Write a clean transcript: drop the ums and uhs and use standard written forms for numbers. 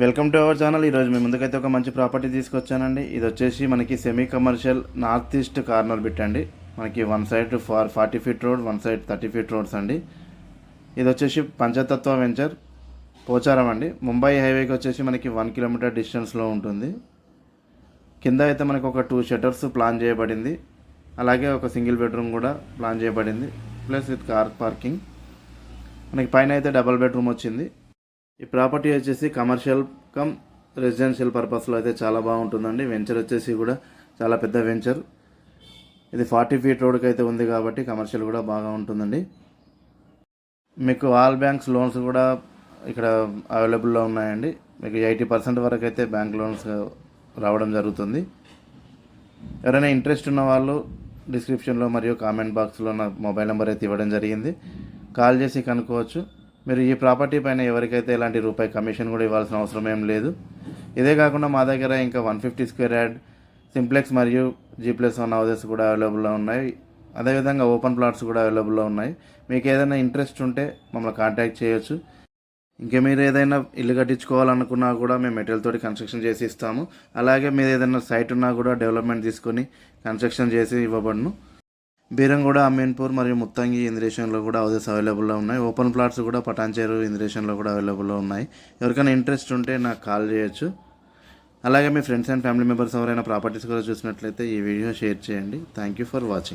Welcome to our channel. ఈరోజు మీ ముందుకైతే ఒక మంచి ప్రాపర్టీ తీసుకొచ్చానండి. ఇది వచ్చేసి మనకి semi commercial north east corner bit అండి. మనకి one side 40 feet road, one side 30 feet roads అండి. ఇది వచ్చేసి పంచతత్వ వెంచర్ పోచారం అండి. ముంబై హైవేకి వచ్చేసి మనకి 1 కిలోమీటర్ డిస్టెన్స్లో ఉంటుంది. కింద అయితే మనకి ఒక 2 షట్టర్స్ ప్లాన్ చేయబడింది. అలాగే ఒక సింగిల్ బెడ్రూమ్ కూడా ప్లాన్ చేయబడింది, ప్లస్ విత్ కార్ పార్కింగ్. మనకి పైన అయితే డబల్ బెడ్రూమ్ వచ్చింది. ఈ ప్రాపర్టీ వచ్చేసి కమర్షియల్ కమ్ రెసిడెన్షియల్ పర్పస్లో అయితే చాలా బాగుంటుందండి. వెంచర్ వచ్చేసి కూడా చాలా పెద్ద వెంచర్. ఇది 40 ఫీట్ రోడ్కి అయితే ఉంది కాబట్టి కమర్షియల్ కూడా బాగా ఉంటుందండి. మీకు ఆల్ బ్యాంక్స్ లోన్స్ కూడా ఇక్కడ అవైలబుల్లో ఉన్నాయండి. మీకు 80% వరకు అయితే బ్యాంక్ లోన్స్ రావడం జరుగుతుంది. ఎవరైనా ఇంట్రెస్ట్ ఉన్న వాళ్ళు డిస్క్రిప్షన్లో మరియు కామెంట్ బాక్స్లో నా మొబైల్ నెంబర్ అయితే ఇవ్వడం జరిగింది. కాల్ చేసి కనుక్కోవచ్చు. మీరు ఈ ప్రాపర్టీ పైన ఎవరికైతే ఎలాంటి రూపాయి కమిషన్ కూడా ఇవ్వాల్సిన అవసరం ఏం లేదు. ఇదే కాకుండా మా దగ్గర ఇంకా 150 స్క్వేర్ యార్డ్ సింప్లెక్స్ మరియు G+1 హౌసెస్ కూడా అవైలబుల్లో ఉన్నాయి. అదేవిధంగా ఓపెన్ ప్లాట్స్ కూడా అవైలబుల్లో ఉన్నాయి. మీకు ఏదైనా ఇంట్రెస్ట్ ఉంటే మమ్మల్ని కాంటాక్ట్ చేయొచ్చు. ఇంకా మీరు ఏదైనా ఇల్లు కట్టించుకోవాలనుకున్నా కూడా మేము మెటీరియల్ తోటి కన్స్ట్రక్షన్ చేసి ఇస్తాము. అలాగే మీరు ఏదైనా సైట్ ఉన్నా కూడా డెవలప్మెంట్ తీసుకొని కన్స్ట్రక్షన్ చేసి ఇవ్వబడును. బీరంగూడ, అమీన్పూర్ మరియు ముత్తంగి ఇంద్రేషన్లో కూడా హౌసెస్ అవైలబుల్లో ఉన్నాయి. ఓపెన్ ప్లాట్స్ కూడా పటాన్చేరు ఇంద్రేషన్లో కూడా అవైలబుల్లో ఉన్నాయి. ఎవరికైనా ఇంట్రెస్ట్ ఉంటే నాకు కాల్ చేయొచ్చు. అలాగే మీ ఫ్రెండ్స్ అండ్ ఫ్యామిలీ మెంబర్స్ ఎవరైనా ప్రాపర్టీస్ కూడా చూసినట్లయితే ఈ వీడియో షేర్ చేయండి. Thank you for watching.